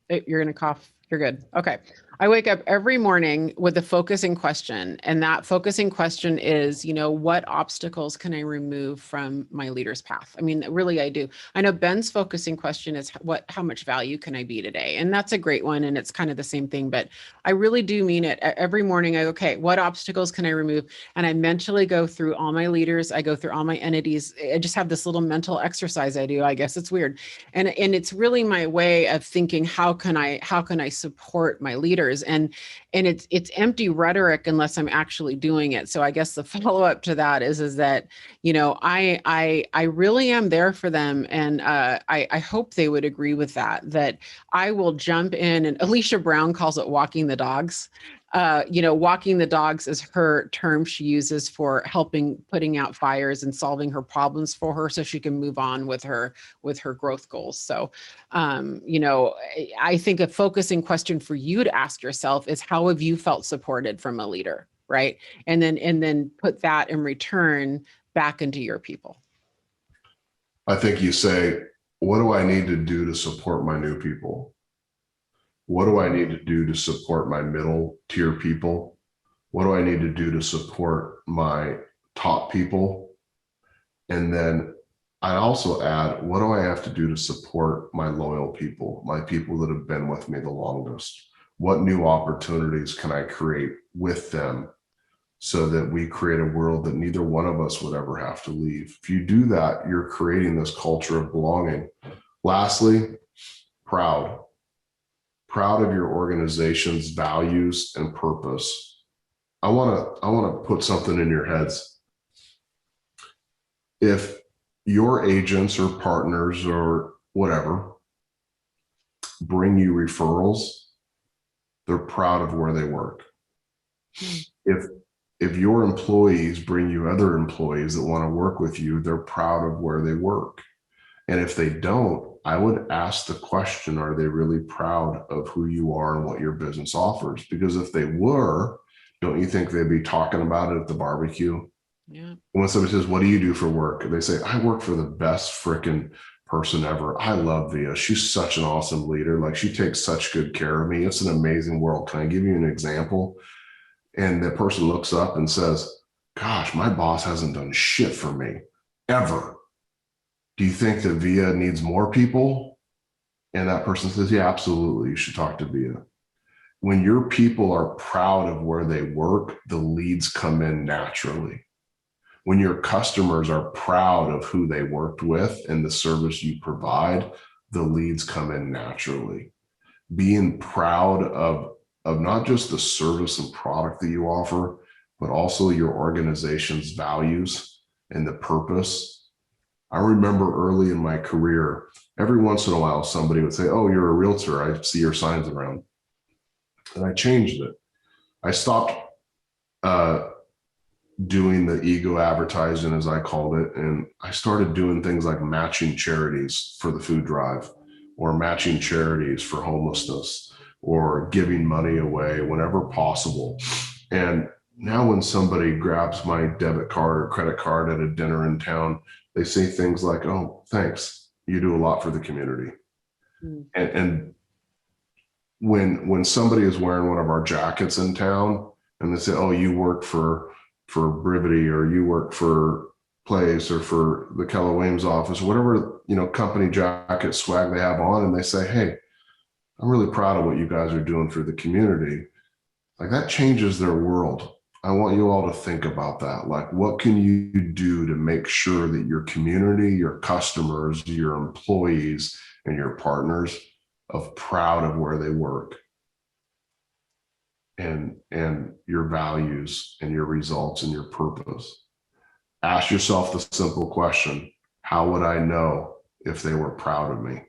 You're going to cough. You're good. Okay. I wake up every morning with a focusing question. And that focusing question is, what obstacles can I remove from my leader's path? I mean, really, I do. I know Ben's focusing question is how much value can I be today? And that's a great one. And it's kind of the same thing, but I really do mean it. Every morning, okay, what obstacles can I remove? And I mentally go through all my leaders. I go through all my entities. I just have this little mental exercise I do. I guess it's weird. And it's really my way of thinking, how can I support my leaders? And it's empty rhetoric unless I'm actually doing it. So I guess the follow-up to that is that, I really am there for them. And I hope they would agree with that I will jump in, and Alicia Brown calls it walking the dogs. Walking the dogs is her term she uses for putting out fires and solving her problems for her, so she can move on with her growth goals. So, I think a focusing question for you to ask yourself is, how have you felt supported from a leader, right? And then put that in return back into your people. I think you say, what do I need to do to support my new people? What do I need to do to support my middle tier people? What do I need to do to support my top people? And then I also add, what do I have to do to support my loyal people, my people that have been with me the longest? What new opportunities can I create with them so that we create a world that neither one of us would ever have to leave. If you do that, you're creating this culture of belonging. Lastly, proud of your organization's values and purpose. I want to put something in your heads. If your agents or partners or whatever bring you referrals, they're proud of where they work. If your employees bring you other employees that want to work with you, they're proud of where they work. And if they don't, I would ask the question, are they really proud of who you are and what your business offers? Because if they were, don't you think they'd be talking about it at the barbecue? Yeah. When somebody says, what do you do for work? And they say, I work for the best freaking person ever. I love Via. She's such an awesome leader. Like, she takes such good care of me. It's an amazing world. Can I give you an example? And the person looks up and says, gosh, my boss hasn't done shit for me ever. Do you think that Via needs more people? And that person says, yeah, absolutely. You should talk to Via. When your people are proud of where they work, the leads come in naturally. When your customers are proud of who they worked with and the service you provide, the leads come in naturally. Being proud of not just the service and product that you offer, but also your organization's values and the purpose. I remember early in my career, every once in a while, somebody would say, oh, you're a realtor. I see your signs around. And I changed it. I stopped doing the ego advertising, as I called it. And I started doing things like matching charities for the food drive, or matching charities for homelessness, or giving money away whenever possible. And now when somebody grabs my debit card or credit card at a dinner in town, they say things like, oh, thanks. You do a lot for the community. Mm. And when somebody is wearing one of our jackets in town and they say, oh, you work for Brivity, or you work for Place, or for the Keller Williams office, whatever, company jacket swag they have on, and they say, hey, I'm really proud of what you guys are doing for the community. Like, that changes their world. I want you all to think about that. Like, what can you do to make sure that your community, your customers, your employees, and your partners are proud of where they work, and your values and your results and your purpose? Ask yourself the simple question, how would I know if they were proud of me?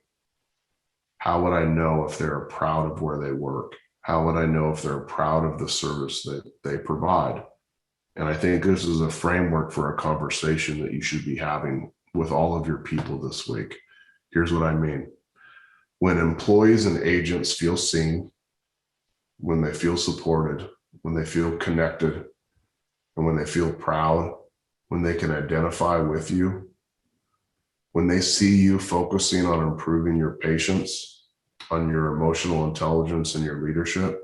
How would I know if they're proud of where they work? How would I know if they're proud of the service that they provide? And I think this is a framework for a conversation that you should be having with all of your people this week. Here's what I mean. When employees and agents feel seen, when they feel supported, when they feel connected, and when they feel proud, when they can identify with you, when they see you focusing on improving your patients, on your emotional intelligence and your leadership,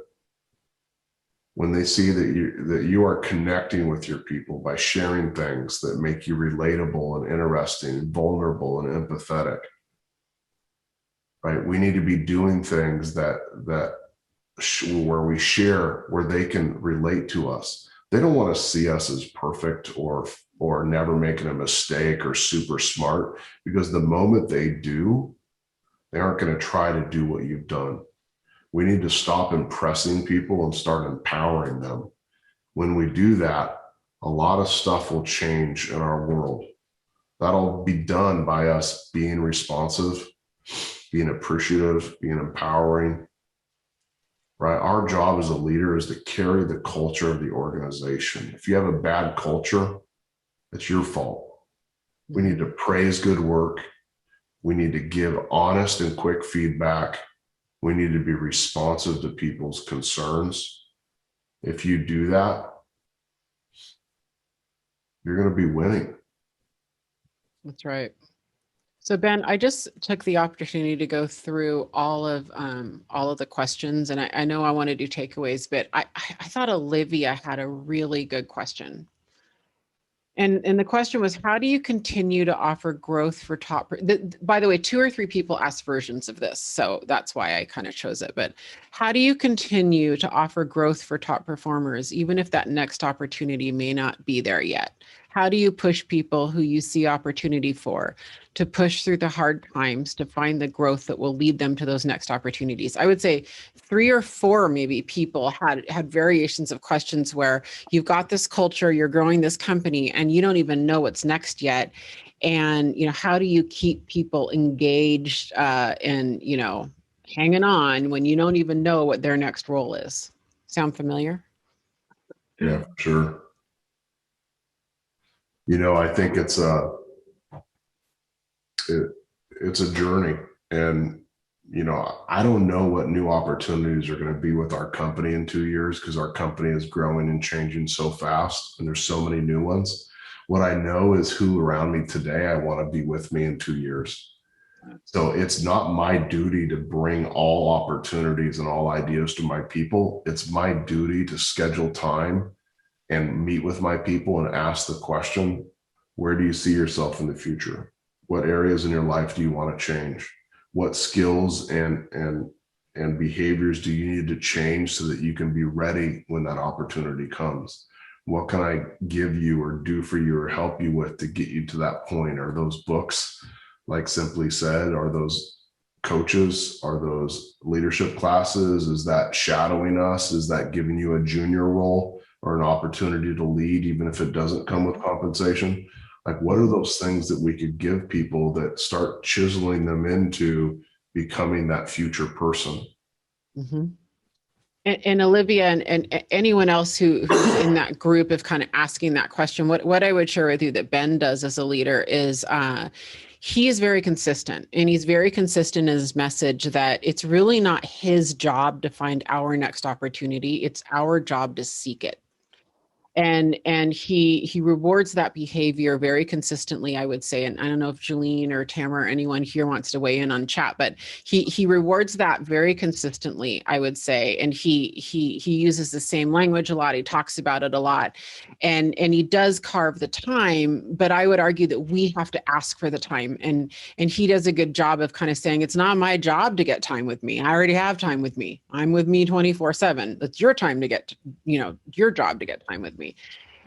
when they see that you are connecting with your people by sharing things that make you relatable and interesting and vulnerable and empathetic, right? We need to be doing things where we share, where they can relate to us. They don't want to see us as perfect or never making a mistake or super smart, because the moment they do, they aren't going to try to do what you've done. We need to stop impressing people and start empowering them. When we do that, a lot of stuff will change in our world. That'll be done by us being responsive, being appreciative, being empowering, right? Our job as a leader is to carry the culture of the organization. If you have a bad culture, it's your fault. We need to praise good work. We need to give honest and quick feedback. We need to be responsive to people's concerns. If you do that, you're going to be winning. That's right. So Ben, I just took the opportunity to go through all of the questions, and I know I want to do takeaways, but I thought Olivia had a really good question. And the question was, how do you continue to offer growth for top? By the way, 2 or 3 people asked versions of this, so that's why I kind of chose it. But how do you continue to offer growth for top performers, even if that next opportunity may not be there yet? How do you push people who you see opportunity for to push through the hard times to find the growth that will lead them to those next opportunities? I would say 3 or 4 maybe people had variations of questions where you've got this culture, you're growing this company, and you don't even know what's next yet. And, how do you keep people engaged and, hanging on when you don't even know what their next role is? Sound familiar? Yeah, for sure. I think it's a journey, and I don't know what new opportunities are going to be with our company in 2 years, because our company is growing and changing so fast, and there's so many new ones. What I know is who around me today I want to be with me in 2 years. So it's not my duty to bring all opportunities and all ideas to my people. It's my duty to schedule time and meet with my people and ask the question, where do you see yourself in the future? What areas in your life do you want to change? What skills and behaviors do you need to change so that you can be ready when that opportunity comes? What can I give you or do for you or help you with to get you to that point? Are those books, like Simply Said? Are those coaches? Are those leadership classes? Is that shadowing us? Is that giving you a junior role or an opportunity to lead, even if it doesn't come with compensation? Like, what are those things that we could give people that start chiseling them into becoming that future person? Mm-hmm. And Olivia and anyone else who's in that group of kind of asking that question, what I would share with you that Ben does as a leader is he is very consistent, and he's very consistent in his message that it's really not his job to find our next opportunity. It's our job to seek it. And he rewards that behavior very consistently, I would say. And I don't know if Jolene or Tamara or anyone here wants to weigh in on chat, but he rewards that very consistently, I would say. And he uses the same language a lot. He talks about it a lot, and he does carve the time. But I would argue that we have to ask for the time, and he does a good job of kind of saying, it's not my job to get time with me. I already have time with me. I'm with me 24/7. It's your time to get, your job to get time with me.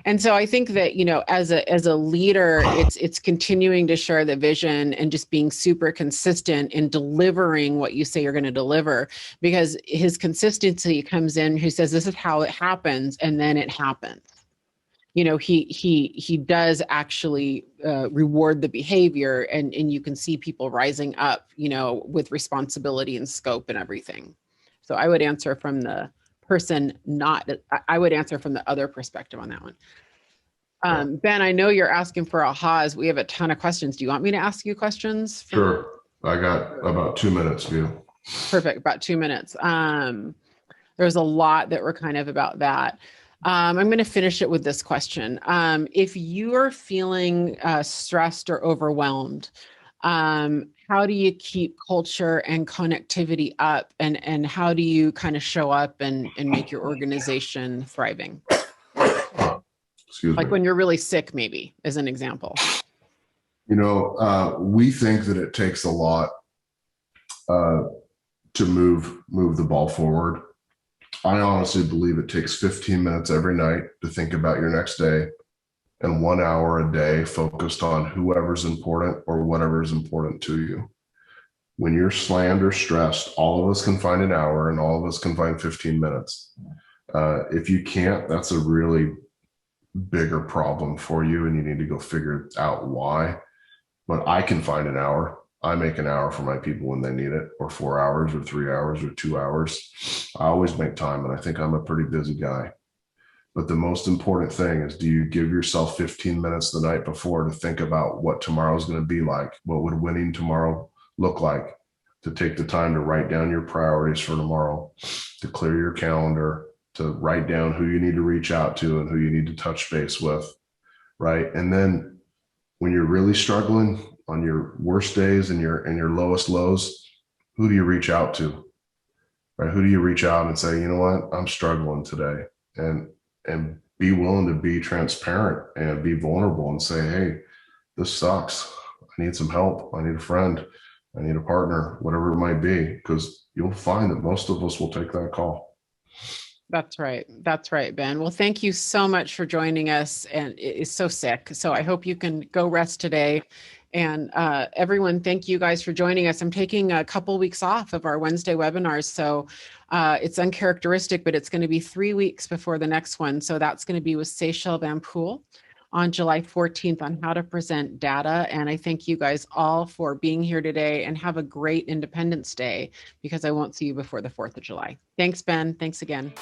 And so I think that, as a leader, it's continuing to share the vision and just being super consistent in delivering what you say you're going to deliver, because his consistency comes in, who says, this is how it happens. And then it happens. He does actually reward the behavior, and you can see people rising up, with responsibility and scope and everything. So I would answer from the I would answer from the other perspective on that one. Ben, I know you're asking for ahas. We have a ton of questions. Do you want me to ask you questions? Sure. I got about 2 minutes for you. Perfect. About 2 minutes. There's a lot that were kind of about that. I'm going to finish it with this question. If you are feeling stressed or overwhelmed, how do you keep culture and connectivity up, and how do you kind of show up and make your organization thriving? Excuse me. Like when you're really sick, maybe, as an example. We think that it takes a lot to move the ball forward. I honestly believe it takes 15 minutes every night to think about your next day, and 1 hour a day focused on whoever's important or whatever is important to you. When you're slammed or stressed, all of us can find an hour, and all of us can find 15 minutes. If you can't, that's a really bigger problem for you, and you need to go figure out why. But I can find an hour. I make an hour for my people when they need it, or 4 hours or 3 hours or 2 hours. I always make time, and I think I'm a pretty busy guy. But the most important thing is, do you give yourself 15 minutes the night before to think about what tomorrow's going to be like? What would winning tomorrow look like? To take the time to write down your priorities for tomorrow, to clear your calendar, to write down who you need to reach out to and who you need to touch base with, right? And then when you're really struggling on your worst days and your lowest lows, who do you reach out to? Right? Who do you reach out and say, you know what, I'm struggling today, and be willing to be transparent and be vulnerable and say, hey, this sucks. I need some help. I need a friend. I need a partner, whatever it might be, because you'll find that most of us will take that call. That's right. That's right, Ben. Well, thank you so much for joining us. And it is so sick. So I hope you can go rest today. And everyone, thank you guys for joining us. I'm taking a couple weeks off of our Wednesday webinars. So it's uncharacteristic, but it's going to be 3 weeks before the next one. So that's going to be with Seychelles Van Poel on July 14th on how to present data. And I thank you guys all for being here today, and have a great Independence Day, because I won't see you before the 4th of July. Thanks, Ben. Thanks again.